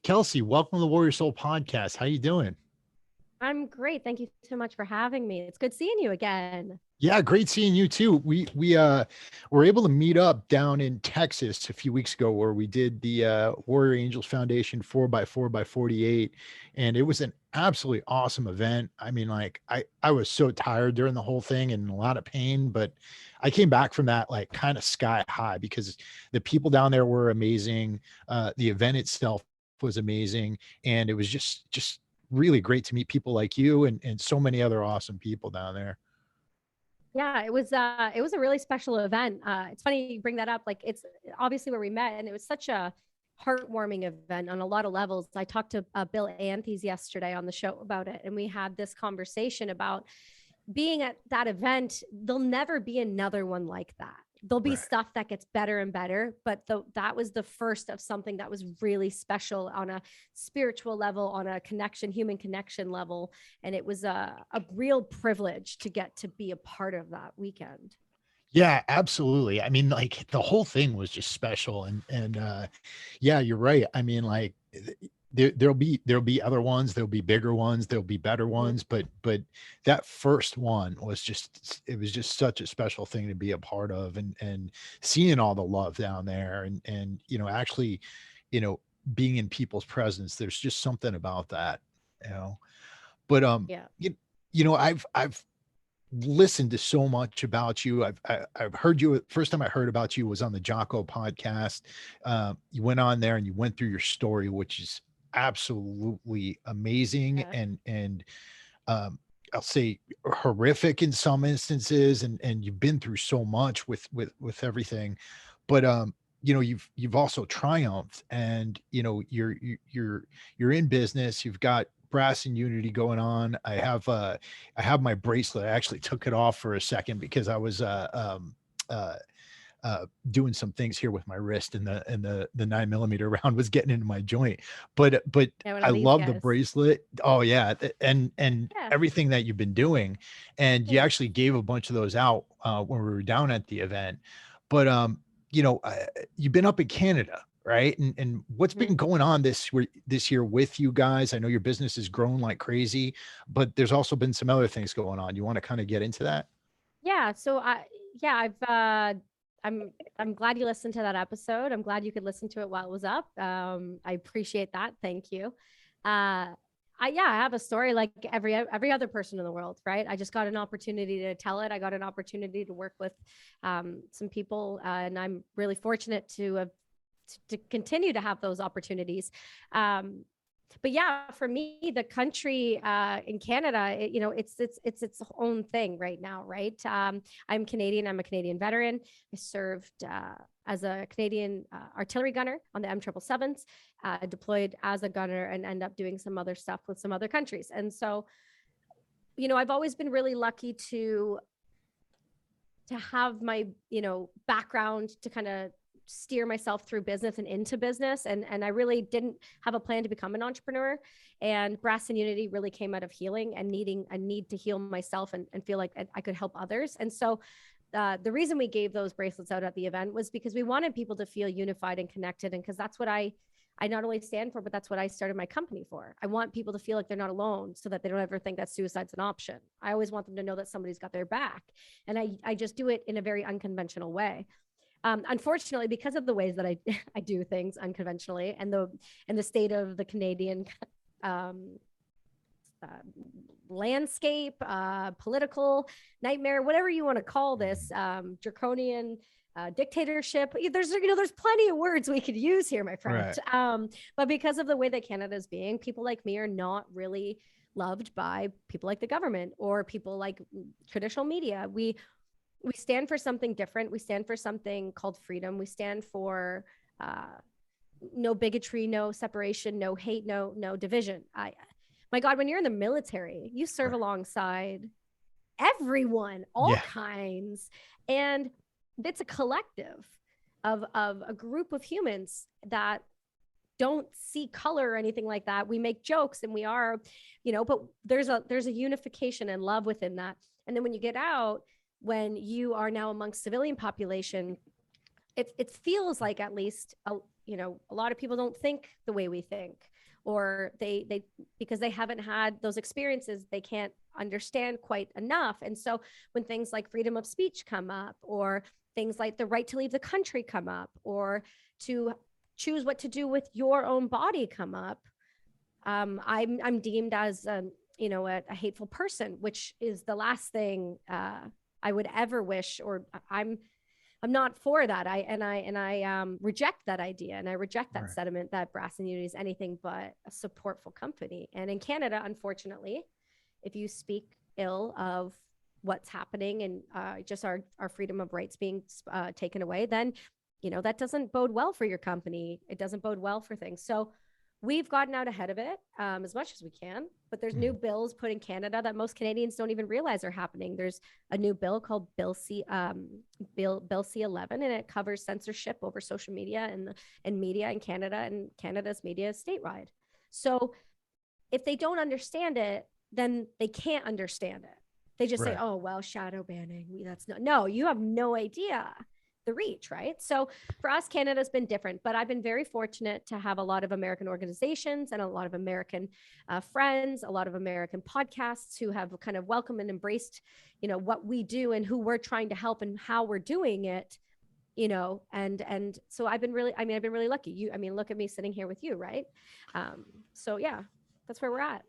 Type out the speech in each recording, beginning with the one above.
Kelsi, welcome to the Warrior Soul podcast. How you doing? I'm great. Thank you so much for having me. It's good seeing you again. Yeah, great seeing you too. We were able to meet up down in Texas a few weeks ago where we did the Warrior Angels Foundation 4x4x48, and it was an absolutely awesome event. I mean, like I was so tired during the whole thing and in a lot of pain, but I came back from that like kind of sky high because the people down there were amazing. The event itself was amazing, and it was just really great to meet people like you and so many other awesome people down there. Yeah, it was a really special event. It's funny you bring that up. Like it's obviously where we met, and it was such a heartwarming event on a lot of levels. I talked to Bill Anthes yesterday on the show about it, and we had this conversation about being at that event. There'll never be another one like that. There'll be Right. stuff that gets better and better, but that was the first of something that was really special on a spiritual level, on a human connection level. And it was a real privilege to get to be a part of that weekend. Yeah, absolutely. I mean, like the whole thing was just special and yeah, you're right. I mean, like there'll be other ones, there'll be bigger ones, there'll be better Mhm. ones, but that first one was just it was just such a special thing to be a part of and seeing all the love down there and actually, you know, being in people's presence. There's just something about that, you know. But Yeah. you, I've listened to so much about you. I've heard you. First time I heard about you was on the Jocko podcast. You went on there and you went through your story, which is absolutely amazing Yeah. and um, I'll say horrific in some instances. And you've been through so much with everything, but you've also triumphed, and you're in business. You've got brass and unity going on. I have my bracelet. I actually took it off for a second because I was uh doing some things here with my wrist, and the 9 millimeter round was getting into my joint. But Yeah. One I of these love the guys. bracelet. Oh yeah, and Yeah. everything that you've been doing, and you Thanks. actually gave a bunch of those out when we were down at the event. But you've been up in Canada, right? And what's Mhm. been going on this year with you guys? I know your business has grown like crazy, but there's also been some other things going on. You want to kind of get into that? Yeah. Yeah, I'm glad you listened to that episode. I'm glad you could listen to it while it was up. I appreciate that. Thank you. Uh, I have a story like every other person in the world, right? I just got an opportunity to tell it. I got an opportunity to work with some people, and I'm really fortunate to continue to have those opportunities. Um, but yeah, for me, the country in Canada, it's its own thing right now, right? I'm Canadian. I'm a Canadian veteran. I served as a Canadian artillery gunner on the M777s, deployed as a gunner, and end up doing some other stuff with some other countries. And so, I've always been really lucky to have my background to kind of steer myself through business and into business, and I really didn't have a plan to become an entrepreneur. And Brass and Unity really came out of healing and needing a need to heal myself and feel like I could help others. And so the reason we gave those bracelets out at the event was because we wanted people to feel unified and connected, and because that's what I not only stand for, but that's what I started my company for. I want people to feel like they're not alone so that they don't ever think that suicide's an option. I always want them to know that somebody's got their back. And I just do it in a very unconventional way. Unfortunately, because of the ways that I do things unconventionally, and the state of the Canadian um, uh, landscape, political nightmare, whatever you want to call this, draconian dictatorship. There's plenty of words we could use here, my friend. Right. But because of the way that Canada is being, people like me are not really loved by people like the government or people like traditional media. We stand for something different. We stand for something called freedom. We stand for uh, no bigotry, no separation, no hate, no division. My God, when you're in the military, you serve Right. alongside everyone, all Yeah. kinds, and it's a collective of a group of humans that don't see color or anything like that. We make jokes and we are, but there's a unification and love within that. And then when you get out, when you are now amongst civilian population, it feels like at least a lot of people don't think the way we think, or they because they haven't had those experiences, they can't understand quite enough. And so when things like freedom of speech come up, or things like the right to leave the country come up, or to choose what to do with your own body come up, I'm deemed as a hateful person, which is the last thing I would ever wish, or I'm not for that. I reject that idea, and I reject that sentiment that Brass and Unity is anything but a supportful company. And in Canada, unfortunately, if you speak ill of what's happening and just our freedom of rights being taken away, then that doesn't bode well for your company. It doesn't bode well for things. So we've gotten out ahead of it as much as we can, but there's new bills put in Canada that most Canadians don't even realize are happening. There's a new bill called Bill C11, and it covers censorship over social media and media in Canada, and Canada's media is statewide. So if they don't understand it, then they can't understand it. They just say, oh, well, shadow banning. No, you have no idea the reach, right? So for us, Canada's been different, but I've been very fortunate to have a lot of American organizations and a lot of American friends, a lot of American podcasts who have kind of welcomed and embraced, what we do and who we're trying to help and how we're doing it, and so I've been really lucky. Look at me sitting here with you, right? So yeah, that's where we're at.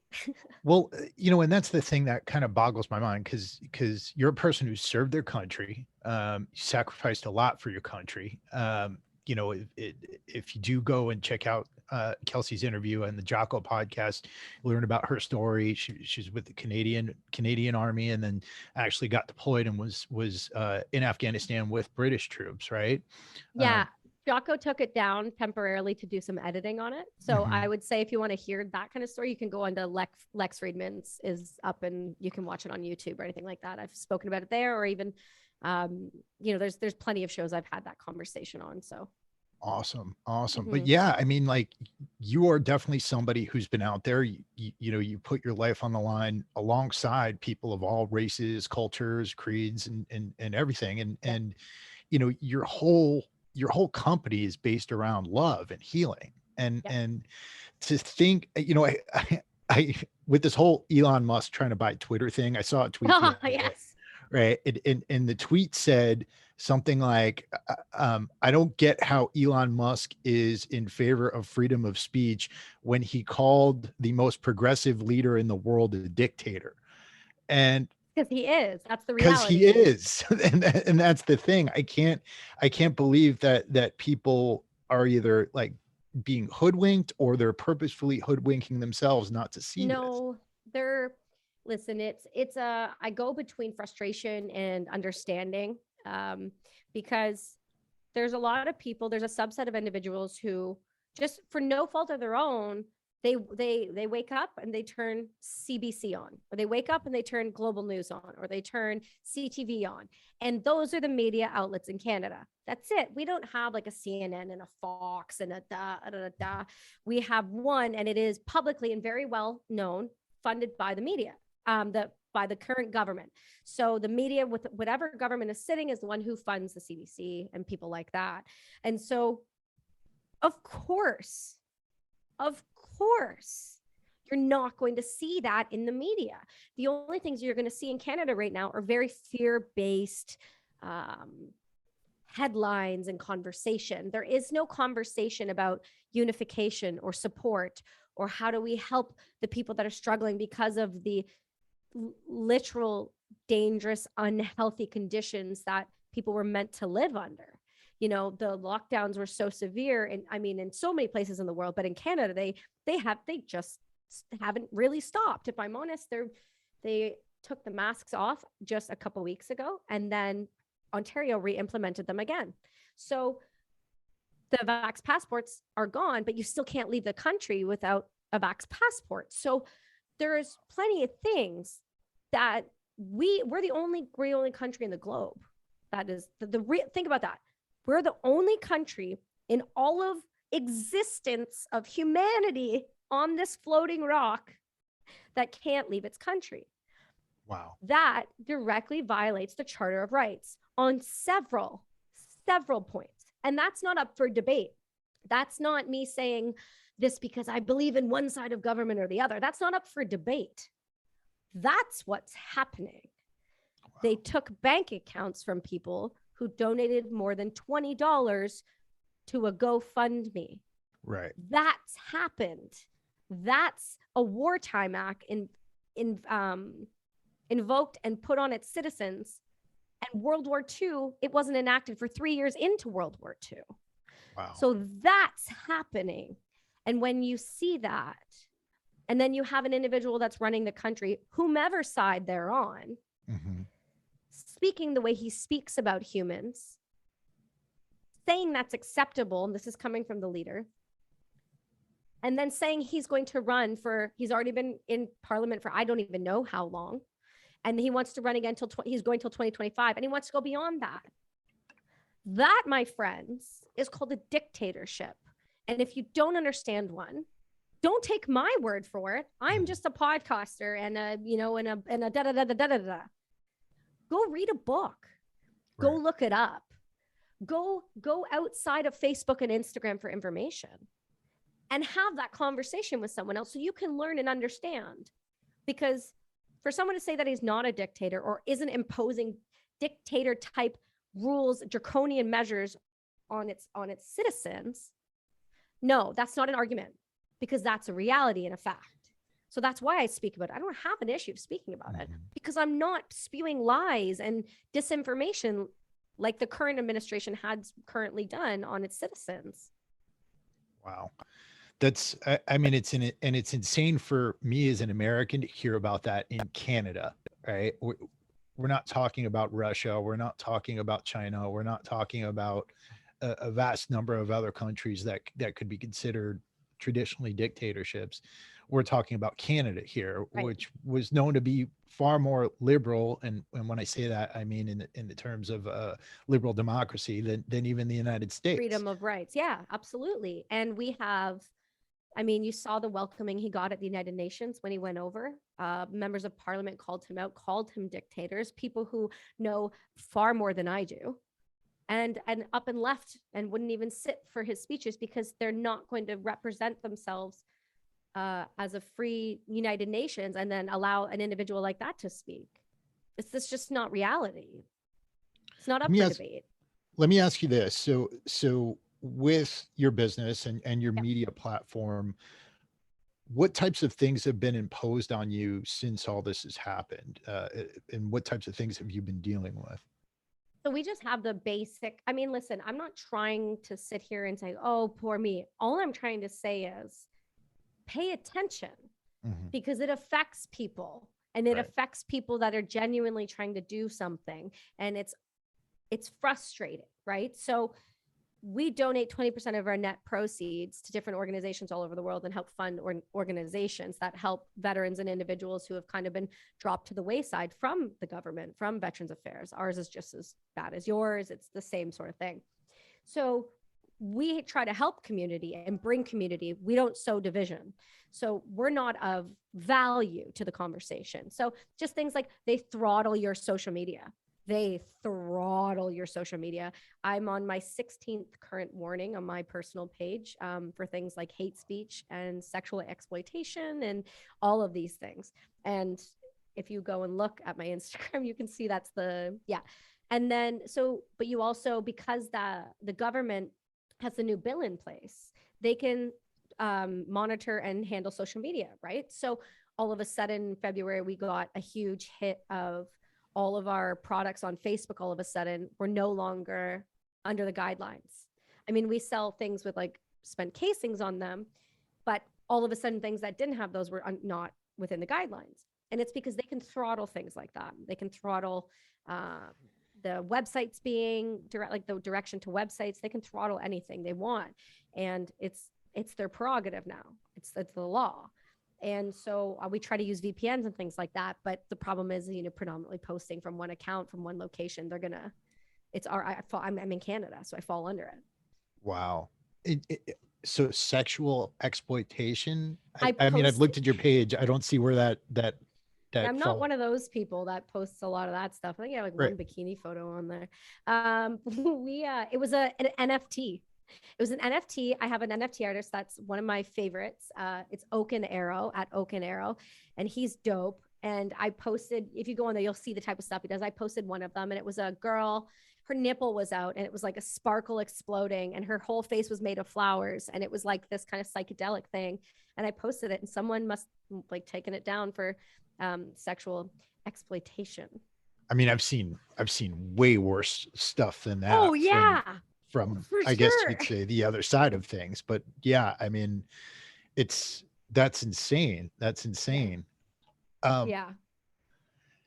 Well, and that's the thing that kind of boggles my mind, because you're a person who served their country, sacrificed a lot for your country. If you do go and check out Kelsi's interview and the Jocko podcast, learn about her story. She's with the Canadian Army, and then actually got deployed and was in Afghanistan with British troops, right? Yeah. Jocko took it down temporarily to do some editing on it. So I would say if you want to hear that kind of story, you can go onto Lex Friedman's is up, and you can watch it on YouTube or anything like that. I've spoken about it there, or even, there's plenty of shows I've had that conversation on. So awesome. But yeah, you are definitely somebody who's been out there. You put your life on the line alongside people of all races, cultures, creeds, and everything. And your whole company is based around love and healing. And to think, I with this whole Elon Musk trying to buy Twitter thing, I saw a tweet. Yes. Right. And the tweet said something like, I don't get how Elon Musk is in favor of freedom of speech when he called the most progressive leader in the world a dictator. And because he is, that's the reality. Because he is. And that's the thing. I can't believe that people are either like being hoodwinked, or they're purposefully hoodwinking themselves not to see this. I go between frustration and understanding, because there's a lot of people, there's a subset of individuals who just for no fault of their own, they wake up and they turn CBC on, or they wake up and they turn Global News on, or they turn CTV on. And those are the media outlets in Canada. That's it. We don't have like a CNN and a Fox and a da. We have one, and it is publicly and very well known, funded by the media, by the current government. So the media, with whatever government is sitting, is the one who funds the CBC and people like that. And so, of course, you're not going to see that in the media. The only things you're going to see in Canada right now are very fear-based headlines and conversation. There is no conversation about unification or support, or how do we help the people that are struggling because of the literal, dangerous, unhealthy conditions that people were meant to live under. The lockdowns were so severe, and in so many places in the world, but in Canada, they just haven't really stopped. If I'm honest, they took the masks off just a couple weeks ago, and then Ontario re-implemented them again. So the vax passports are gone, but you still can't leave the country without a vax passport. So there's plenty of things that we're the only country in the globe that is think about that. We're the only country in all of existence of humanity on this floating rock that can't leave its country. Wow. That directly violates the Charter of Rights on several points. And that's not up for debate. That's not me saying this because I believe in one side of government or the other. That's not up for debate. That's what's happening. They took bank accounts from people who donated more than $20 to a GoFundMe. Right. That's happened. That's a wartime act invoked and put on its citizens. And World War II, it wasn't enacted for 3 years into World War II. Wow. So that's happening. And when you see that, and then you have an individual that's running the country, whomever side they're on, speaking the way he speaks about humans, saying that's acceptable, and this is coming from the leader, and then saying he's going to run for, he's already been in parliament for I don't even know how long, and he wants to run again till he's going till 2025, and he wants to go beyond that. That, my friends, is called a dictatorship. And if you don't understand one, don't take my word for it. I'm just a podcaster and a, you know, and a da da da da da da da. Go read a book. Go look it up. Go outside of Facebook and Instagram for information and have that conversation with someone else so you can learn and understand. Because for someone to say that he's not a dictator or isn't imposing dictator type rules, draconian measures on its citizens, no, that's not an argument, because that's a reality and a fact. So that's why I speak about it. I don't have an issue of speaking about it, because I'm not spewing lies and disinformation like the current administration has currently done on its citizens. Wow. That's, I mean, it's insane for me as an American to hear about that in Canada, right? We're not talking about Russia. We're not talking about China. We're not talking about a vast number of other countries that could be considered traditionally dictatorships. We're talking about Canada here, which was known to be far more liberal. And when I say that, I mean in the terms of liberal democracy than even the United States. Freedom of rights. Yeah, absolutely. And we have, I mean, you saw the welcoming he got at the United Nations when he went over. Members of parliament called him out, called him dictators, people who know far more than I do, and up and left and wouldn't even sit for his speeches because they're not going to represent themselves as a free United Nations and then allow an individual like that to speak. It's just not reality. It's not up for debate. Let me ask you this. So with your business and your media platform, what types of things have been imposed on you since all this has happened? And what types of things have you been dealing with? So we just have the basic, I mean, listen, I'm not trying to sit here and say, oh, poor me. All I'm trying to say is pay attention, because it affects people, and it affects people that are genuinely trying to do something. And it's frustrating, right? So we donate 20% of our net proceeds to different organizations all over the world and help fund organizations that help veterans and individuals who have kind of been dropped to the wayside from the government, from Veterans Affairs. Ours is just as bad as yours. It's the same sort of thing. So we try to help community and bring community. We don't sow division. So we're not of value to the conversation. So just things like they throttle your social media. I'm on my 16th current warning on my personal page for things like hate speech and sexual exploitation and all of these things. And if you go and look at my Instagram, you can see that's and then but you also, because the government has a new bill in place, they can monitor and handle social media, right? So all of a sudden in February, we got a huge hit of all of our products on Facebook. All of a sudden were no longer under the guidelines. I mean, we sell things with like spent casings on them, but all of a sudden things that didn't have those were not within the guidelines. And it's because they can throttle things like that. They can throttle the websites being direct, like the direction to websites. They can throttle anything they want. And it's their prerogative now. It's the law. And so we try to use VPNs and things like that. But the problem is, predominantly posting from one account, from one location, I'm in Canada, so I fall under it. Wow. So sexual exploitation. I mean, I've looked at your page. I don't see where that I'm not one of those people that posts a lot of that stuff. I think I have like one bikini photo on there. It was an NFT. It was an NFT. I have an NFT artist that's one of my favorites. It's Oaken Arrow at Oaken Arrow, and he's dope. And I posted, if you go on there, you'll see the type of stuff he does. I posted one of them, and it was a girl. Her nipple was out, and it was like a sparkle exploding, and her whole face was made of flowers, and it was like this kind of psychedelic thing. And I posted it, and someone must like taken it down for sexual exploitation. I mean, I've seen way worse stuff than that Oh yeah, from for I guess sure. you'd say the other side of things. But yeah, I mean, that's insane. That's insane. Um, Yeah,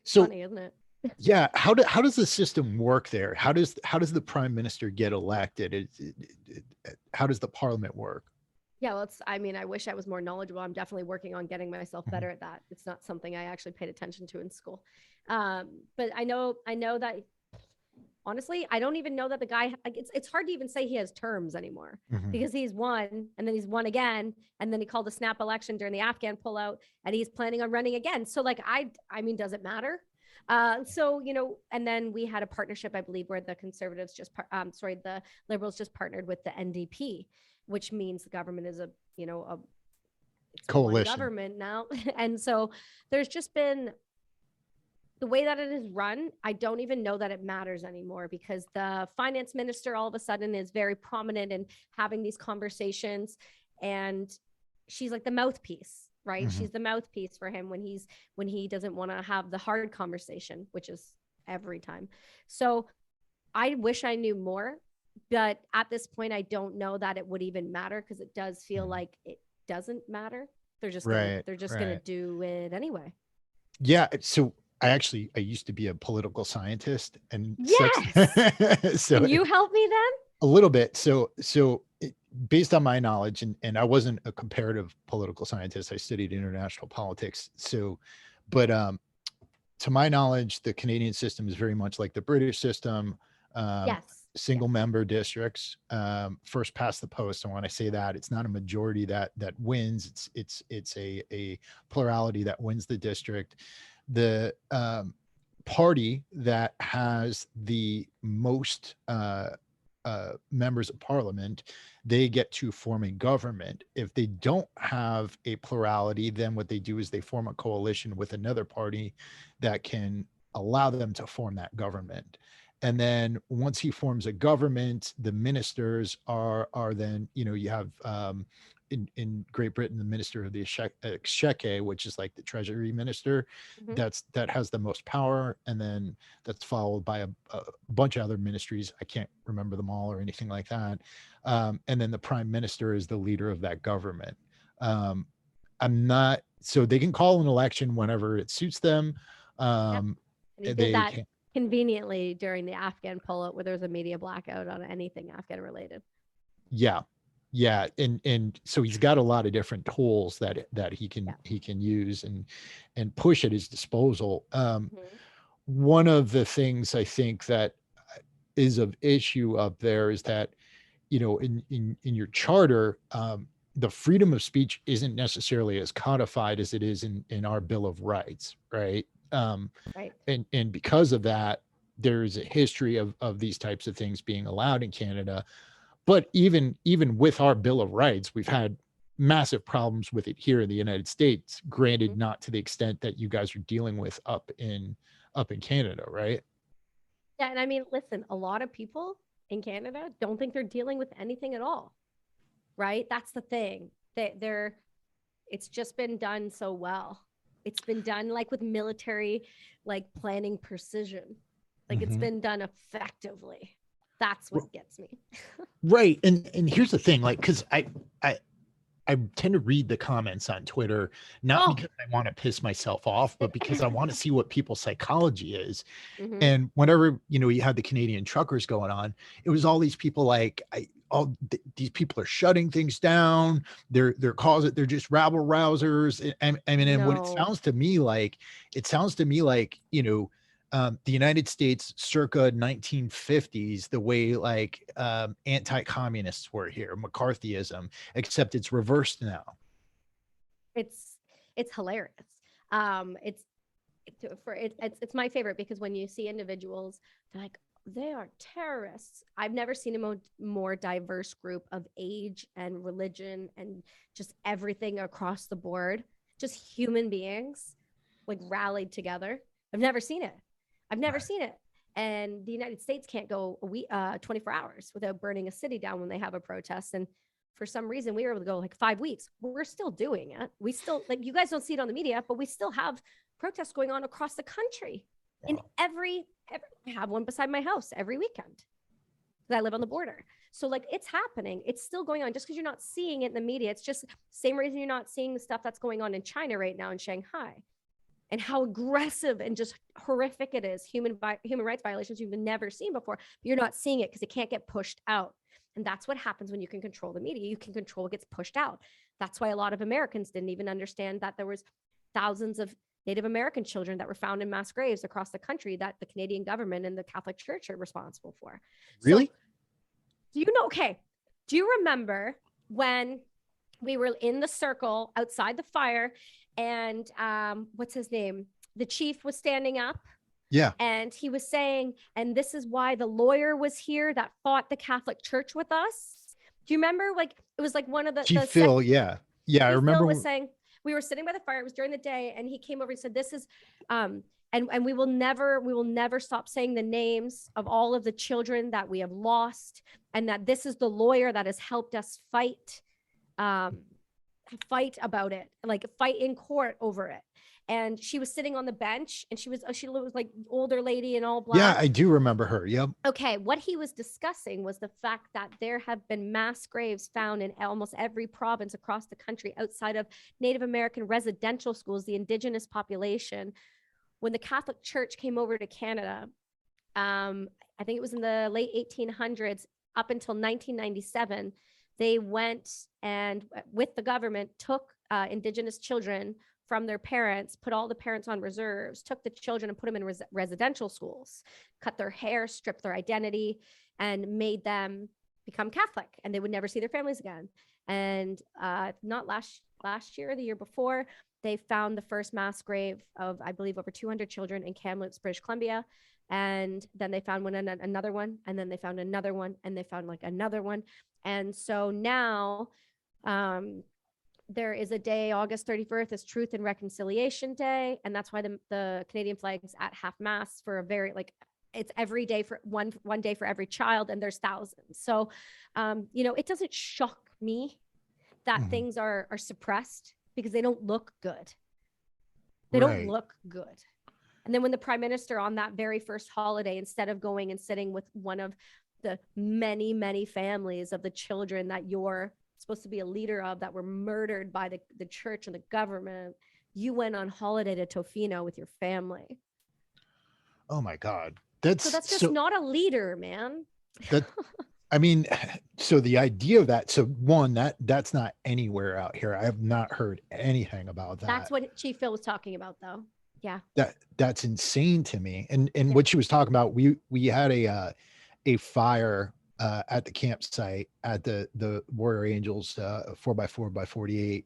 so funny, isn't it? yeah, how does the system work there? How does the prime minister get elected? How does the parliament work? Yeah, well, I mean, I wish I was more knowledgeable. I'm definitely working on getting myself Mhm. better at that. It's not something I actually paid attention to in school. But I know that honestly, I don't even know that the guy, like, it's hard to even say he has terms anymore Mhm. because he's won and then he's won again. And then he called a snap election during the Afghan pullout and he's planning on running again. So like, I mean, does it matter? So, you know, and then we had a partnership, I believe, where the conservatives the liberals just partnered with the NDP, which means the government is it's one Coalition. government now. And so there's just been the way that it is run, I don't even know that it matters anymore because the finance minister all of a sudden is very prominent in having these conversations. And she's like the mouthpiece, right? Mhm. She's the mouthpiece for him when he doesn't want to have the hard conversation, which is every time. So I wish I knew more, but at this point, I don't know that it would even matter because it does feel Mhm. like it doesn't matter. Right, They're just gonna right. do it anyway. Yeah, so I used to be a political scientist and such. Yes. So Can you help me then? a little bit. Based on my knowledge, and I wasn't a comparative political scientist, I studied international politics. But to my knowledge, the Canadian system is very much like the British system. Um, Yes. Single Yes. member districts, first past the post. And when I say that, it's not a majority that wins. It's a plurality that wins the district. The party that has the most members of parliament, they get to form a government. If they don't have a plurality, then what they do is they form a coalition with another party that can allow them to form that government. And then once he forms a government, the ministers are then, you have in Great Britain, the minister of the exchequer, which is like the treasury minister, Mhm. that has the most power, and then that's followed by a bunch of other ministries. I can't remember them all or anything like that. And then the prime minister is the leader of that government. Um, I'm not, so they can call an election whenever it suits them. Yep. Um, And he did they that can, conveniently during the Afghan pullout where there was a media blackout on anything Afghan related. yeah, yeah, and so he's got a lot of different tools that Yeah. he can use and push at his disposal. Mhm. One of the things I think that is of issue up there is that, in your charter, the freedom of speech isn't necessarily as codified as it is in our Bill of Rights, right? Right. And because of that, there's a history of these types of things being allowed in Canada. But even with our Bill of Rights, we've had massive problems with it here in the United States. Granted, Mhm. not to the extent that you guys are dealing with up in Canada, right? Yeah. And I mean, listen, a lot of people in Canada don't think they're dealing with anything at all. Right. That's the thing. It's just been done so well. It's been done like with military, like planning precision. Like it's Mhm. been done effectively. That's what gets me. Right. And here's the thing, like, because I I tend to read the comments on Twitter, not Oh. because I want to piss myself off, but because I want to see what people's psychology is. Hmm. And whenever, you had the Canadian truckers going on, it was all these people like, these people are shutting things down. They're just rabble rousers. I mean, and what No, it sounds to me like, the United States circa 1950s, the way like anti-communists were here, McCarthyism, except it's reversed now. it's it's hilarious. It's my favorite because when you see individuals, they're like, they are terrorists. I've never seen a more diverse group of age and religion and just everything across the board, just human beings like rallied together. I've never seen it. I've never seen it. And the United States can't go 24 hours without burning a city down when they have a protest. And for some reason, we were able to go like 5 weeks. We're still doing it. We still, like, you guys don't see it on the media, but we still have protests going on across the country. In every I have one beside my house every weekend because I live on the border. So like it's happening. It's still going on just because you're not seeing it in the media. It's just same reason you're not seeing the stuff that's going on in China right now in Shanghai and how aggressive and just horrific it is. Human rights violations you've never seen before, but you're not seeing it because it can't get pushed out. And that's what happens when you can control the media. You can control what gets pushed out. That's why a lot of Americans didn't even understand that there was thousands of Native American children that were found in mass graves across the country that the Canadian government and the Catholic Church are responsible for. Really? So, do you know? Okay. Do you remember when we were in the circle outside the fire and what's his name? The chief was standing up. Yeah. And he was saying, and this is why the lawyer was here that fought the Catholic Church with us. Do you remember? Like, it was like one of the Chief Phil. Yeah. I remember. Phil was saying, we were sitting by the fire. It was during the day, and he came over and said, "This is, and we will never stop saying the names of all of the children that we have lost, and that this is the lawyer that has helped us fight about it, like fight in court over it." And she was sitting on the bench, and she was like older lady in all black. Yeah, I do remember her. Yep. Okay, what he was discussing was the fact that there have been mass graves found in almost every province across the country outside of Native American residential schools, the indigenous population. When the Catholic Church came over to Canada, I think it was in the late 1800s, up until 1997, they went and with the government took indigenous children from their parents, put all the parents on reserves, took the children and put them in residential schools, cut their hair, stripped their identity, and made them become Catholic, and they would never see their families again. And not last year, the year before, they found the first mass grave of, I believe, over 200 children in Kamloops, British Columbia. And then they found another one, and then they found another one, and they found like another one. And so now, there is a day, August 31st, is Truth and Reconciliation Day. And that's why the Canadian flag is at half mast for a very, like, it's every day for one day for every child, and there's thousands. So, it doesn't shock me that things are suppressed because they don't look good. They don't look good. And then when the prime minister on that very first holiday, instead of going and sitting with one of the many, many families of the children that you're supposed to be a leader of that were murdered by the church and the government, you went on holiday to Tofino with your family. Oh my God. So that's just not a leader, man. I mean, so the idea of that, so one, that's not anywhere out here. I have not heard anything about that. That's what Chief Phil was talking about, though. Yeah. That's insane to me. And what she was talking about, we had a fire at the campsite at the Warrior Angels 4x4x48,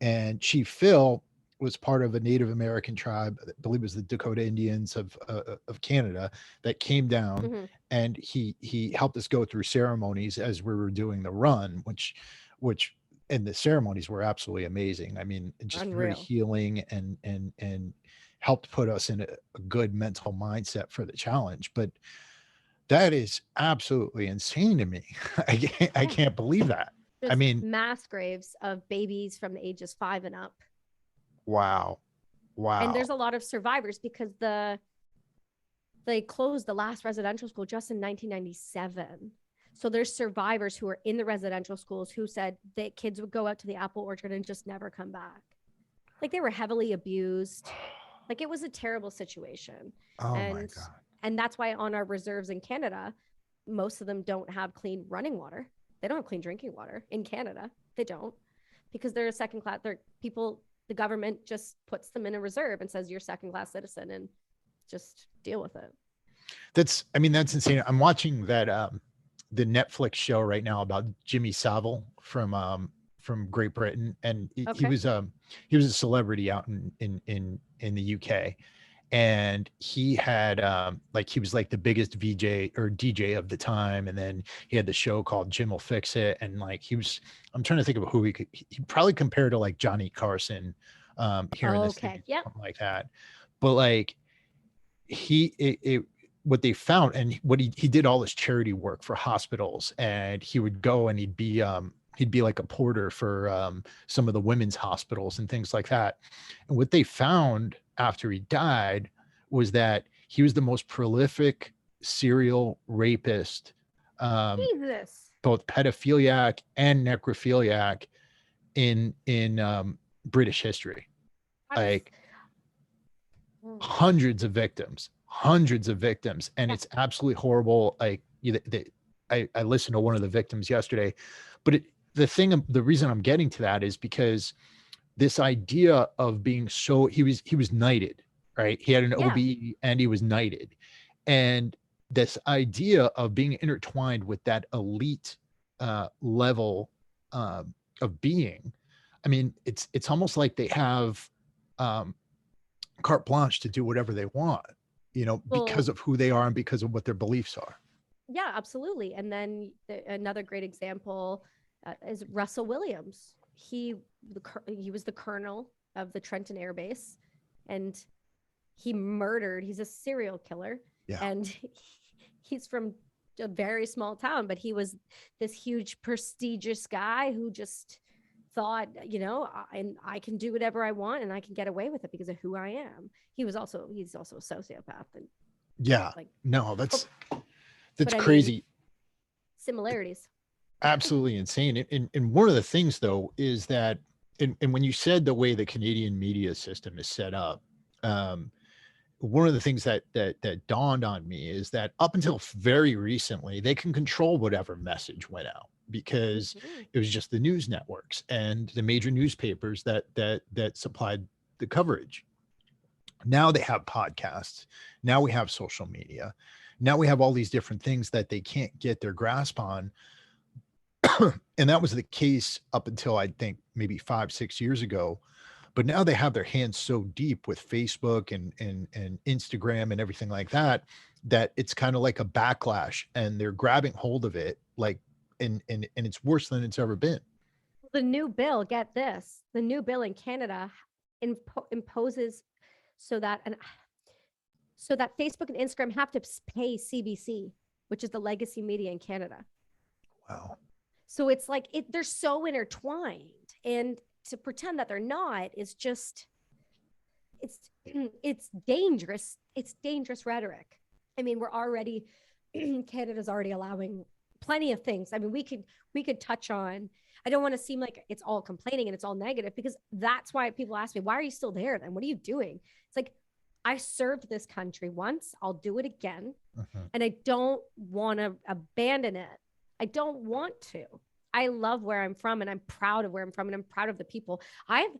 and Chief Phil was part of a Native American tribe, I believe it was the Dakota Indians of Canada, that came down, and he helped us go through ceremonies as we were doing the run, which and the ceremonies were absolutely amazing. I mean, just unreal. Very healing and helped put us in a good mental mindset for the challenge. But that is absolutely insane to me. I can't believe that. Just I mean, mass graves of babies from the ages 5 and up. Wow. And there's a lot of survivors because they closed the last residential school just in 1997. So there's survivors who are in the residential schools who said that kids would go out to the apple orchard and just never come back. Like, they were heavily abused. Like, it was a terrible situation. Oh my God. And that's why on our reserves in Canada, most of them don't have clean running water. They don't have clean drinking water in Canada. They don't, because they're a second class. They're people, the government just puts them in a reserve and says, you're second class citizen, and just deal with it. That's insane. I'm watching that, the Netflix show right now about Jimmy Savile from Great Britain. And he was a celebrity out in the UK. and he had like he was like the biggest VJ or DJ of the time, and then he had the show called Jim Will Fix It, and like he was, I'm trying to think of who he probably compared to like Johnny Carson here in the Okay. city, Yep. something like that. But like what they found, and what he did all this charity work for hospitals, and he would go and he'd be like a porter for some of the women's hospitals and things like that. And what they found after he died was that he was the most prolific serial rapist, Jesus. both pedophiliac and necrophiliac in British history. That's, Like oh my gosh. hundreds of victims, and Yeah. it's absolutely horrible. Like I listened to one of the victims yesterday, but the reason I'm getting to that is because this idea of being so, he was knighted, right? He had an Yeah. OBE and he was knighted, and this idea of being intertwined with that elite level of being, I mean, it's almost like they have um, carte blanche to do whatever they want, because Well, of who they are and because of what their beliefs are. yeah, absolutely. And then another great example is Russell Williams. He was the colonel of the Trenton Air Base, and he's a serial killer, Yeah. and he's from a very small town, but he was this huge prestigious guy who just thought, and I can do whatever I want and I can get away with it because of who I am. He's also a sociopath, and Yeah. like, No, that's but I mean, crazy. similarities. Absolutely insane. And one of the things though is that, and when you said the way the Canadian media system is set up, one of the things that dawned on me is that up until very recently, they can control whatever message went out because Mhm. it was just the news networks and the major newspapers that supplied the coverage. Now they have podcasts. Now we have social media. Now we have all these different things that they can't get their grasp on. And that was the case up until I think maybe 5, 6 years ago. But now they have their hands so deep with Facebook and Instagram and everything like that, that it's kind of like a backlash, and they're grabbing hold of it like, and it's worse than it's ever been. The new bill, get this, the new bill in Canada imposes so that and so that Facebook and Instagram have to pay CBC, which is the legacy media in Canada. Wow. So it's like they're so intertwined, and to pretend that they're not is just it's it's dangerous. It's dangerous rhetoric. I mean, we're already Canada's already allowing plenty of things. I mean, we could touch on. I don't want to seem like it's all complaining and it's all negative, because that's why people ask me, why are you still there then? What are you doing? It's like, I served this country once, I'll do it again. Mhm. And I don't want to abandon it. I don't want to. I love where I'm from, and I'm proud of where I'm from, and I'm proud of the people. I've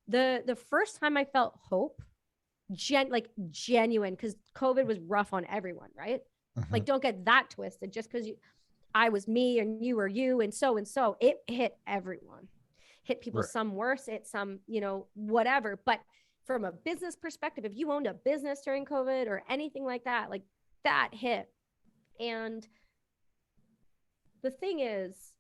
the first time I felt hope, genuine, because COVID was rough on everyone, right? Mhm. Like, don't get that twisted. Just because I was me and you were you, and so, it hit everyone. Hit people, Right. some worse, it some, whatever. But from a business perspective, if you owned a business during COVID or anything like that hit. And the thing is,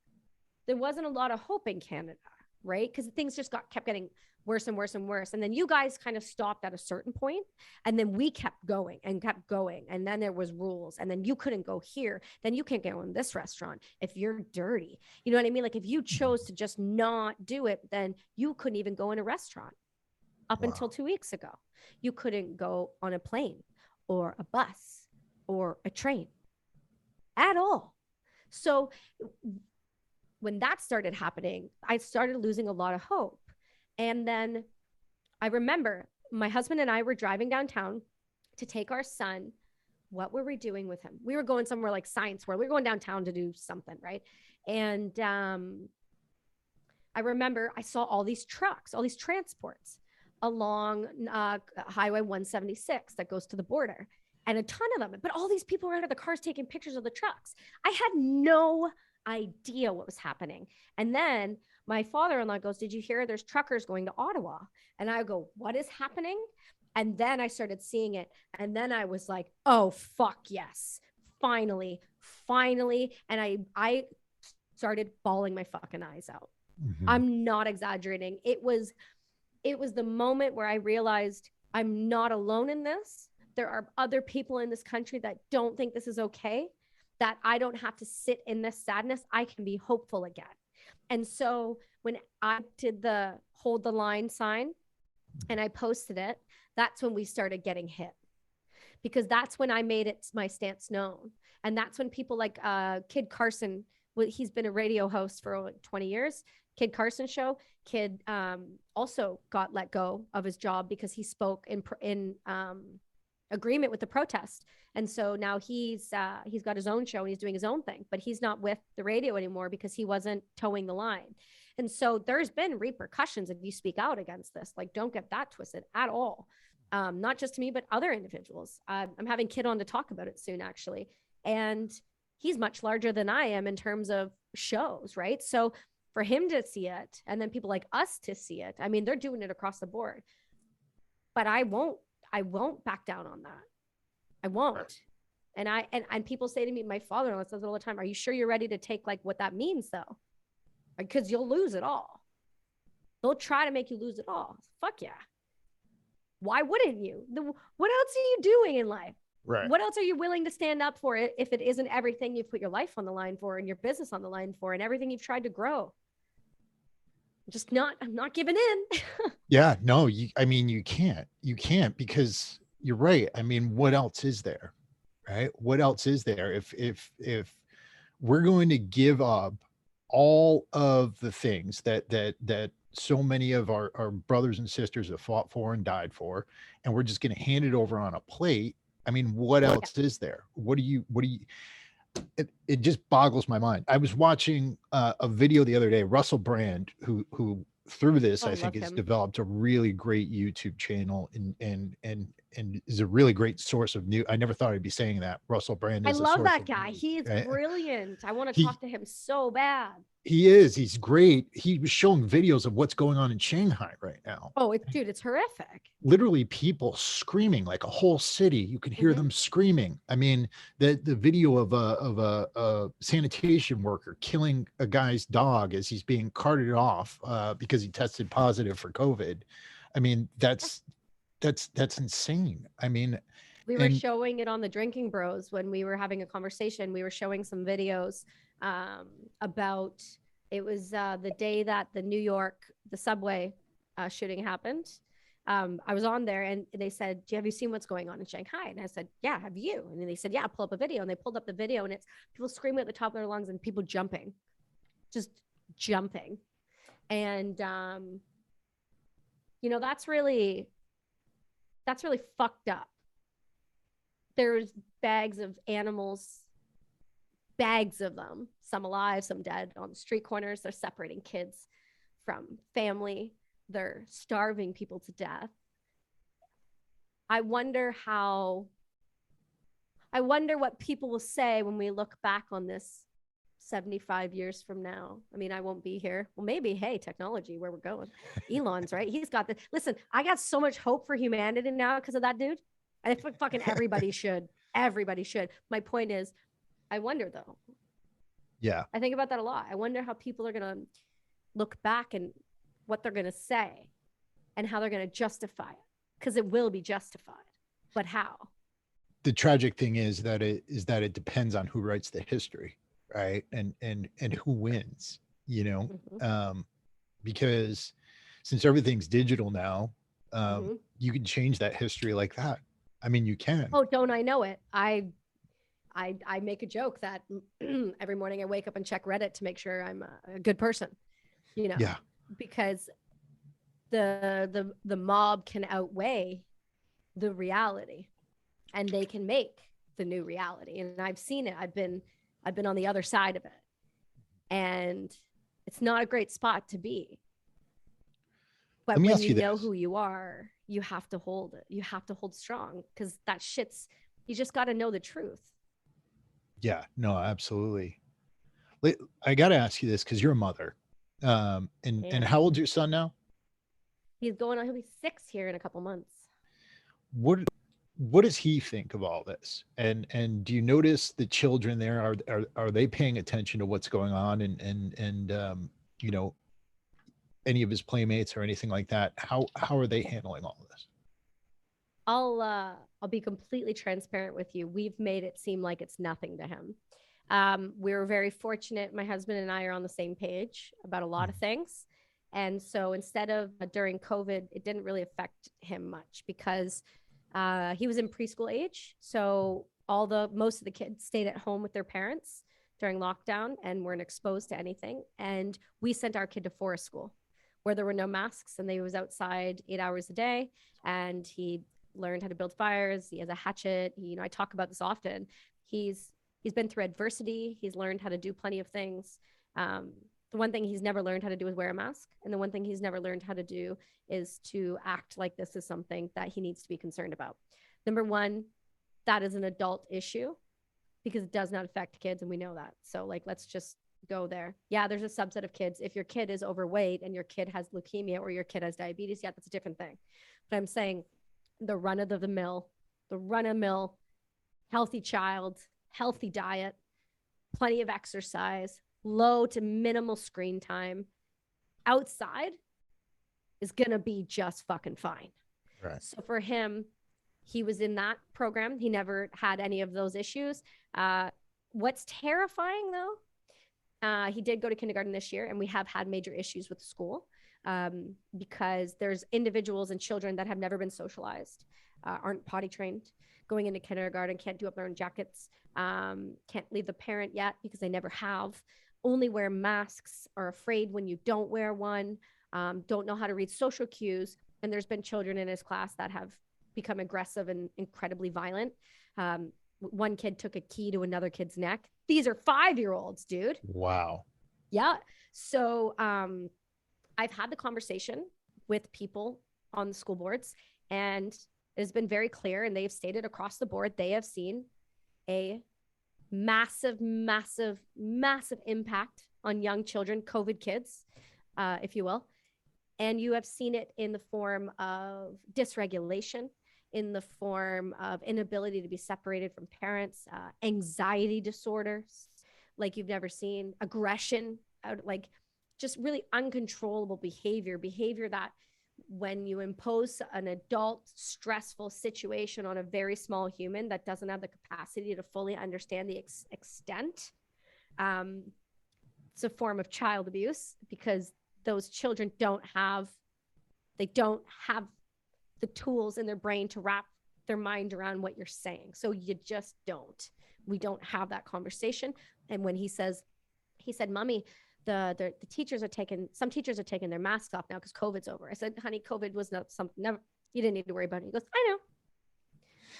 there wasn't a lot of hope in Canada, right? Because things just kept getting worse and worse and worse. And then you guys kind of stopped at a certain point, and then we kept going and kept going. And then there was rules, and then you couldn't go here. Then you can't go in this restaurant if you're dirty. You know what I mean? Like, if you chose to just not do it, then you couldn't even go in a restaurant up Wow. until 2 weeks ago. You couldn't go on a plane or a bus or a train at all. So when that started happening, I started losing a lot of hope. And then I remember my husband and I were driving downtown to take our son. What were we doing with him? We were going somewhere like Science World. We were going downtown to do something, right? And I remember I saw all these trucks, all these transports along Highway 176 that goes to the border, and a ton of them. But all these people were out of the cars taking pictures of the trucks. I had no idea what was happening. And then my father-in-law goes, "Did you hear there's truckers going to Ottawa?" And I go, "What is happening?" And then I started seeing it. And then I was like, oh, fuck yes. Finally. And I started bawling my fucking eyes out. Mhm. I'm not exaggerating. It was the moment where I realized I'm not alone in this. There are other people in this country that don't think this is okay, that I don't have to sit in this sadness. I can be hopeful again. And so when I did the hold the line sign and I posted it, that's when we started getting hit, because that's when I made it my stance known. And that's when people like Kid Carson, he's been a radio host for like 20 years. Kid Carson show. Kid also got let go of his job because he spoke in agreement with the protest. And so now he's got his own show and he's doing his own thing, but he's not with the radio anymore because he wasn't towing the line. And so there's been repercussions if you speak out against this. Like, don't get that twisted at all. Not just to me, but other individuals. I'm having Kid on to talk about it soon, actually. And he's much larger than I am in terms of shows, right? So for him to see it and then people like us to see it, I mean, they're doing it across the board. But I won't back down on that. I won't. And people say to me, my father-in-law says it all the time, are you sure you're ready to take like what that means though? Because you'll lose it all. They'll try to make you lose it all. Fuck yeah. Why wouldn't you? What else are you doing in life? Right. What else are you willing to stand up for if it isn't everything you've put your life on the line for and your business on the line for and everything you've tried to grow? I'm not giving in. Yeah, no, I mean, you can't because you're right. I mean, what else is there? Right? What else is there? If we're going to give up all of the things that so many of our brothers and sisters have fought for and died for, and we're just going to hand it over on a plate. I mean, what else is there? What do you it just boggles my mind. I was watching a video the other day, Russell Brand, who through this, I think has developed a really great YouTube channel and is a really great source of new. I never thought I'd be saying that. Russell Brand I is love that guy. He's brilliant. I want to talk to him so bad. He's great. He was showing videos of what's going on in Shanghai right now. Oh, dude, it's horrific. Literally people screaming, like a whole city. You could hear them screaming. I mean, the video of a sanitation worker killing a guy's dog as he's being carted off because he tested positive for COVID. I mean, that's insane. I mean, we were showing it on the Drinking Bros when we were having a conversation. We were showing some videos about, it was the day that the subway shooting happened. I was on there and they said, have you seen what's going on in Shanghai? And I said, yeah, have you? And then they said, yeah, pull up a video. And they pulled up the video and it's people screaming at the top of their lungs and people jumping, just jumping. And, that's really fucked up. There's bags of animals, bags of them, some alive, some dead, on the street corners. They're separating kids from family. They're starving people to death. I wonder what people will say when we look back on this 75 years from now. I mean, I won't be here. Well, maybe, hey, technology, where we're going. Elon's right. He's got this. Listen, I got so much hope for humanity now because of that dude. I think fucking everybody should. Everybody should. My point is, I wonder though. Yeah. I think about that a lot. I wonder how people are going to look back and what they're going to say and how they're going to justify it, because it will be justified. But how? The tragic thing is that it depends on who writes the history, right? And who wins, because since everything's digital now, you can change that history like that. I mean, you can. Oh, don't I know it? I make a joke that every morning I wake up and check Reddit to make sure I'm a good person, Yeah. Because the mob can outweigh the reality and they can make the new reality. And I've seen it. I've been on the other side of it. And it's not a great spot to be. But when you know who you are, you have to hold it. You have to hold strong, because that shit's, you just got to know the truth. Yeah, no, absolutely. I got to ask you this because you're a mother. And how old's your son now? He'll be 6 here in a couple months. what what does he think of all this? And do you notice the children there, are they paying attention to what's going on, and you know, any of his playmates or anything like that? How are they handling all of this? I'll be completely transparent with you. We've made it seem like it's nothing to him. We're very fortunate. My husband and I are on the same page about a lot of things. And so instead of during COVID, it didn't really affect him much because he was in preschool age. So most of the kids stayed at home with their parents during lockdown and weren't exposed to anything. And we sent our kid to forest school where there were no masks and they was outside 8 hours a day. And he learned how to build fires. He has a hatchet. I talk about this often. He's been through adversity. He's learned how to do plenty of things. The one thing he's never learned how to do is wear a mask. And the one thing he's never learned how to do is to act like this is something that he needs to be concerned about. Number one, that is an adult issue because it does not affect kids. And we know that. So let's just go there. Yeah, there's a subset of kids. If your kid is overweight and your kid has leukemia or your kid has diabetes, yeah, that's a different thing. But I'm saying the run of the mill, healthy child, healthy diet, plenty of exercise, low to minimal screen time outside is going to be just fucking fine. Right. So for him, he was in that program. He never had any of those issues. What's terrifying though, he did go to kindergarten this year and we have had major issues with the school because there's individuals and children that have never been socialized, aren't potty trained, going into kindergarten, can't do up their own jackets, can't leave the parent yet because they never have, only wear masks, are afraid when you don't wear one, don't know how to read social cues. And there's been children in his class that have become aggressive and incredibly violent. One kid took a key to another kid's neck. These are 5-year-olds, dude. Wow. Yeah. So I've had the conversation with people on the school boards and it has been very clear and they've stated across the board they have seen a massive impact on young children, COVID kids, if you will. And you have seen it in the form of dysregulation, in the form of inability to be separated from parents, anxiety disorders like you've never seen, aggression, like just really uncontrollable behavior that when you impose an adult stressful situation on a very small human that doesn't have the capacity to fully understand the extent, it's a form of child abuse because those children don't have the tools in their brain to wrap their mind around what you're saying. So you just don't. We don't have that conversation. And when he said, Mommy, the teachers are taking their masks off now because COVID's over. I said, honey, COVID was not something, never, you didn't need to worry about it. He goes, I know.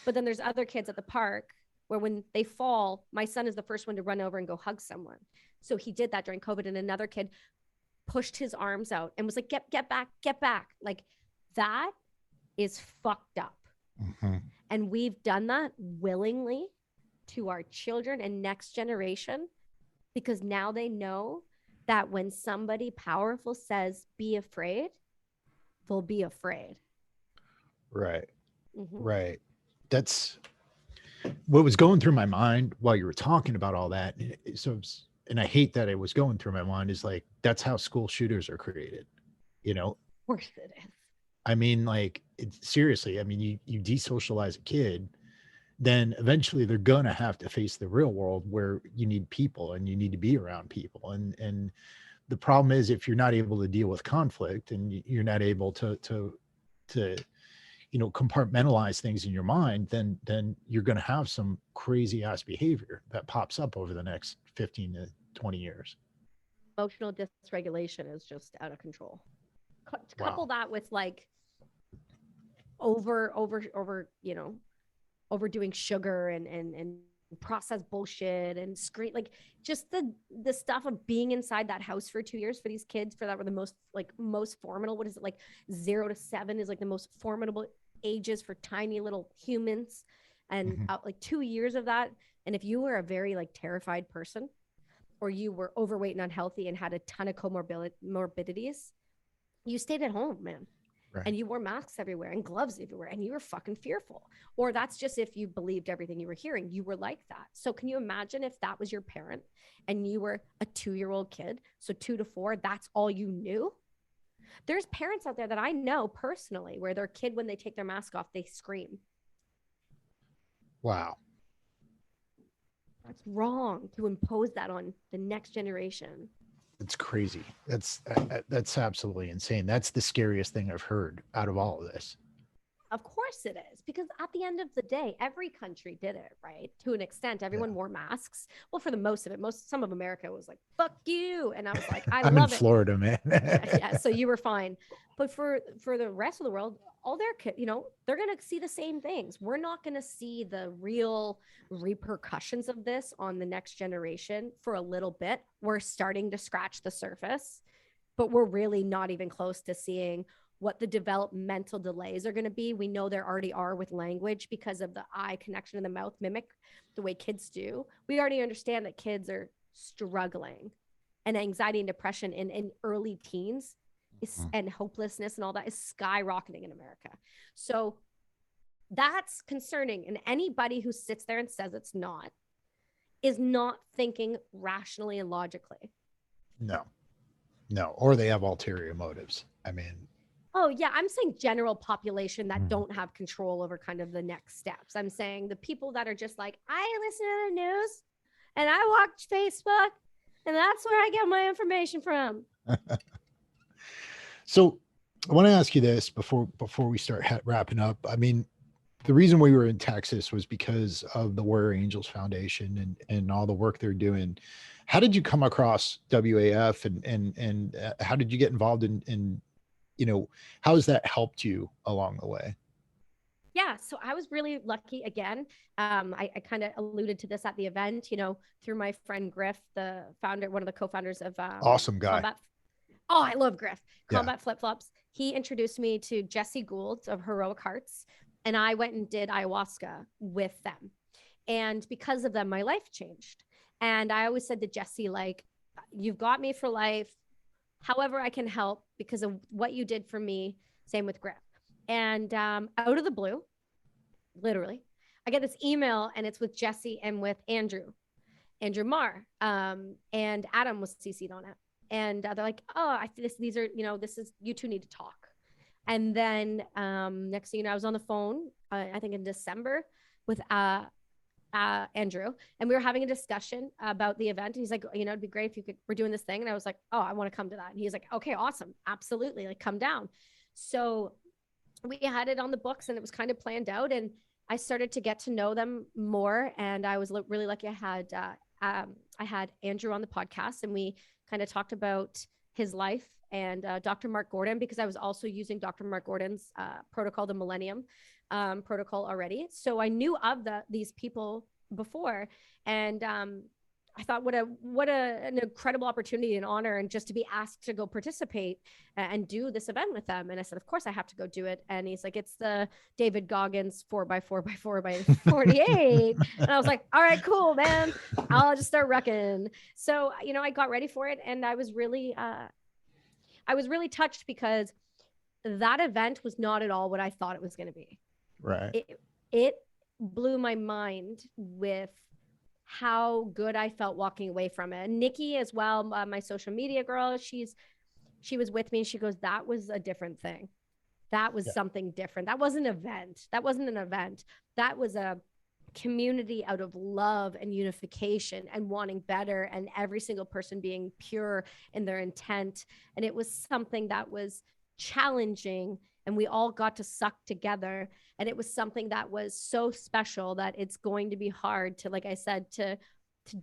But then there's other kids at the park where when they fall, my son is the first one to run over and go hug someone. So he did that during COVID and another kid pushed his arms out and was like, get back. Like that is fucked up. Mm-hmm. And we've done that willingly to our children and next generation because now they know that when somebody powerful says, be afraid, they'll be afraid. Right. Mm-hmm. Right. That's what was going through my mind while you were talking about all that. So, and I hate that it was going through my mind is like, that's how school shooters are created, Of course it is. I mean, like, seriously, I mean, you desocialize a kid, then eventually they're going to have to face the real world where you need people and you need to be around people. And the problem is if you're not able to deal with conflict and you're not able to compartmentalize things in your mind, then you're going to have some crazy ass behavior that pops up over the next 15 to 20 years. Emotional dysregulation is just out of control. Couple that with like overdoing sugar and processed bullshit and screen, like just the stuff of being inside that house for 2 years for these kids, for that were the most formidable. What is it, like 0 to 7 is like the most formidable ages for tiny little humans, and like 2 years of that. And if you were a very like terrified person or you were overweight and unhealthy and had a ton of comorbidities, you stayed at home, man. Right. and you wore masks everywhere and gloves everywhere and you were fucking fearful. Or that's just if you believed everything you were hearing, you were like that. So can you imagine if that was your parent and you were a 2-year-old kid? So 2 to 4, that's all you knew. There's parents out there that I know personally where their kid, when they take their mask off, they scream. Wow. That's wrong to impose that on the next generation. It's crazy. That's absolutely insane. That's the scariest thing I've heard out of all of this. Of course it is, because at the end of the day, every country did it, right? To an extent, everyone wore masks. Well, for the most of it, some of America was like, fuck you. And I was like, I I'm in love it. Florida, man. Yeah, so you were fine. But for the rest of the world, all their they're going to see the same things. We're not going to see the real repercussions of this on the next generation for a little bit. We're starting to scratch the surface, but we're really not even close to seeing what the developmental delays are going to be. We know there already are with language because of the eye connection and the mouth mimic the way kids do. We already understand that kids are struggling, and anxiety and depression in early teens and hopelessness and all that is skyrocketing in America. So that's concerning. And anybody who sits there and says it's not is not thinking rationally and logically. No, or they have ulterior motives. I mean, oh yeah, I'm saying general population that don't have control over kind of the next steps. I'm saying the people that are just like, I listen to the news and I watch Facebook and that's where I get my information from. So I want to ask you this before we start wrapping up. I mean, the reason we were in Texas was because of the Warrior Angels Foundation and all the work they're doing. How did you come across WAF and how did you get involved in how has that helped you along the way? Yeah, so I was really lucky again. I kind of alluded to this at the event, through my friend Griff, the founder, one of the co-founders of Awesome guy. Combat. Oh, I love Griff. Combat Flip Flops. He introduced me to Jesse Gould of Heroic Hearts, and I went and did ayahuasca with them. And because of them, my life changed. And I always said to Jesse, like, you've got me for life. However I can help because of what you did for me. Same with Griff. And out of the blue, literally, I get this email and it's with Jesse and with Andrew Marr. And Adam was CC'd on it. And they're like, oh, these are, this is, you two need to talk. And then next thing you know, I was on the phone, I think in December with Andrew, and we were having a discussion about the event. And he's like, it'd be great if we're doing this thing. And I was like, oh, I want to come to that. And he's like, okay, awesome. Absolutely. Like, come down. So we had it on the books and it was kind of planned out. And I started to get to know them more. And I was really lucky. I had Andrew on the podcast and we kind of talked about his life and Dr. Mark Gordon, because I was also using Dr. Mark Gordon's protocol, the Millennium protocol already. So I knew of these people before. And I thought, what an incredible opportunity and honor, and just to be asked to go participate and do this event with them. And I said, of course I have to go do it. And he's like, it's the David Goggins 4x4x4x48. And I was like, all right, cool, man. I'll just start wrecking. So, I got ready for it. And I was really touched because that event was not at all what I thought it was going to be. Right. It blew my mind with how good I felt walking away from it. And Nikki as well, my social media girl, she was with me and she goes, that was a different thing. That was something different. That wasn't an event. That wasn't an event. That was a community out of love and unification and wanting better, and every single person being pure in their intent. And it was something that was challenging, and we all got to suck together. And it was something that was so special that it's going to be hard to, like I said, to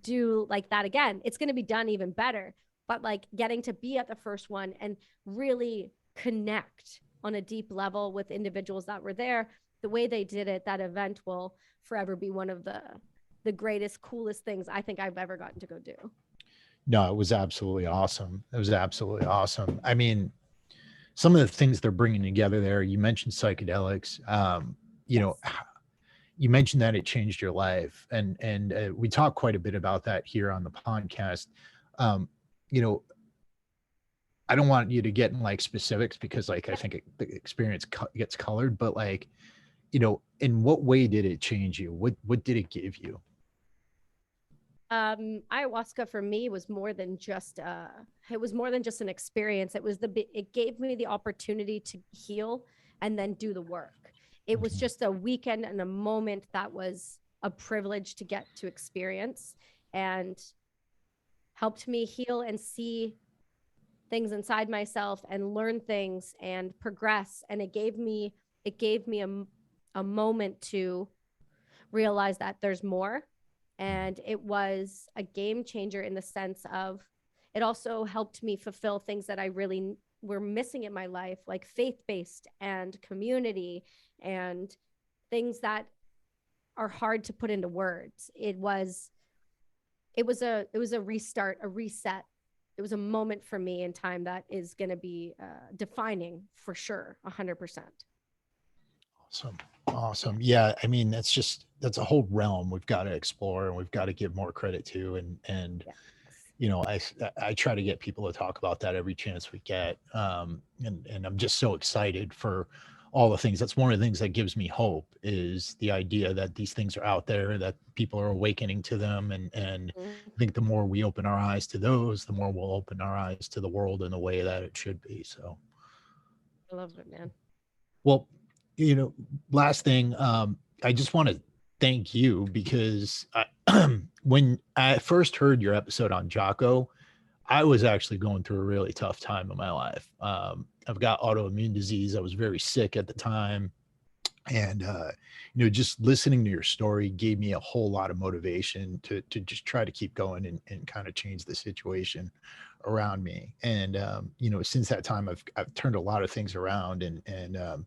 do like that again. It's going to be done even better, but like getting to be at the first one and really connect on a deep level with individuals that were there, the way they did it, that event will forever be one of the greatest, coolest things I think I've ever gotten to go do. No, it was absolutely awesome. It was absolutely awesome. I mean, some of the things they're bringing together there, you mentioned psychedelics, you mentioned that it changed your life. And we talk quite a bit about that here on the podcast. I don't want you to get in like specifics because like I think the experience gets colored, but like, in what way did it change you? What did it give you? Ayahuasca for me was more than just it was more than just an experience. It gave me the opportunity to heal and then do the work. It was Mhm. just a weekend and a moment that was a privilege to get to experience, and helped me heal and see things inside myself and learn things and progress. And it gave me a moment to realize that there's more. And it was a game changer in the sense of, it also helped me fulfill things that I really were missing in my life, like faith-based and community, and things that are hard to put into words. It was a restart, a reset. It was a moment for me in time that is going to be defining for sure, 100%. Awesome. Awesome. Yeah. I mean, that's a whole realm we've got to explore and we've got to give more credit to. And, Yes. I try to get people to talk about that every chance we get. And I'm just so excited for all the things. That's one of the things that gives me hope is the idea that these things are out there, that people are awakening to them. And Mhm. I think the more we open our eyes to those, the more we'll open our eyes to the world in the way that it should be. So, I love it, man. well, you know, last thing, I just want to thank you because when I first heard your episode on Jocko, I was actually going through a really tough time in my life. I've got autoimmune disease. I was very sick at the time. And just listening to your story gave me a whole lot of motivation to just try to keep going and kind of change the situation around me. And since that time I've turned a lot of things around. And I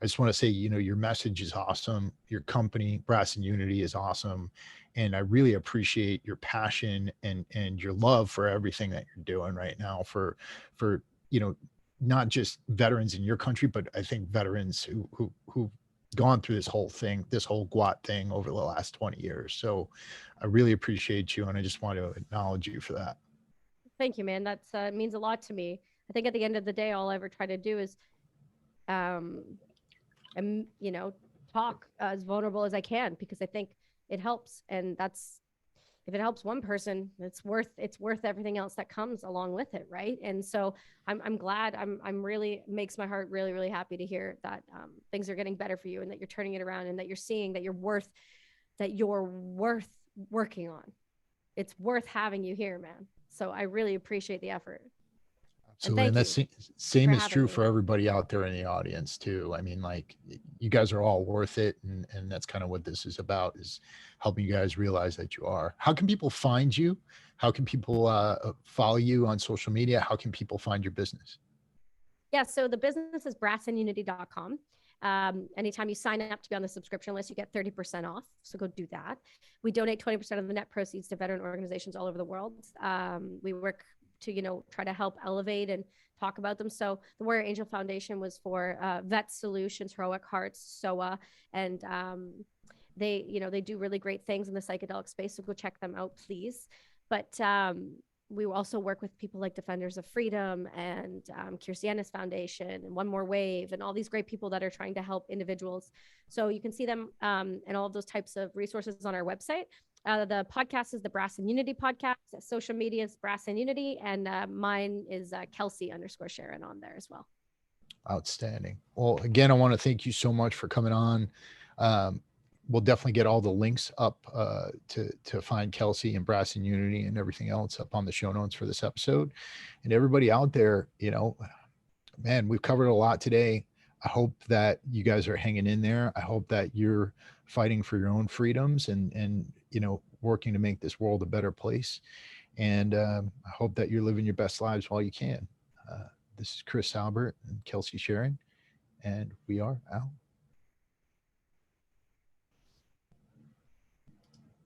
just want to say, your message is awesome. Your company, Brass and Unity, is awesome. And I really appreciate your passion and your love for everything that you're doing right now for not just veterans in your country, but I think veterans who gone through this whole thing, this whole GWAT thing over the last 20 years. So I really appreciate you. And I just want to acknowledge you for that. Thank you, man. That's means a lot to me. I think at the end of the day, all I ever try to do is, um, and talk as vulnerable as I can, because I think it helps, and that's, if it helps one person, it's worth everything else that comes along with it, right? And so I'm glad. I'm really, makes my heart really really happy to hear that things are getting better for you, and that you're turning it around, and that you're seeing that you're worth working on. It's worth having you here, man. So I really appreciate the effort, and Absolutely. And thank that's you for same is having true me. for everybody out there in the audience too. I mean, like you guys are all worth it. And that's kind of what this is about, is helping you guys realize that you are. How can people find you? How can people follow you on social media? How can people find your business? Yeah, so the business is brassandunity.com. Anytime you sign up to be on the subscription list, you get 30% off. So go do that. We donate 20% of the net proceeds to veteran organizations all over the world. We work to, try to help elevate and talk about them. So the Warrior Angel Foundation was for Vet Solutions, Heroic Hearts, SOA, and they do really great things in the psychedelic space. So go check them out, please. But we also work with people like Defenders of Freedom and Kirsianis Foundation and One More Wave and all these great people that are trying to help individuals. So you can see them and all of those types of resources on our website. The podcast is the Brass and Unity podcast. Social media is Brass and Unity, and mine is Kelsi_Sheren on there as well. Outstanding. Well, again, I want to thank you so much for coming on. Um, we'll definitely get all the links up to find Kelsi and Brass and Unity and everything else up on the show notes for this episode. And everybody out there, man, we've covered a lot today. I hope that you guys are hanging in there. I hope that you're fighting for your own freedoms and working to make this world a better place. And I hope that you're living your best lives while you can. This is Chris Albert and Kelsi Sheren, and we are out.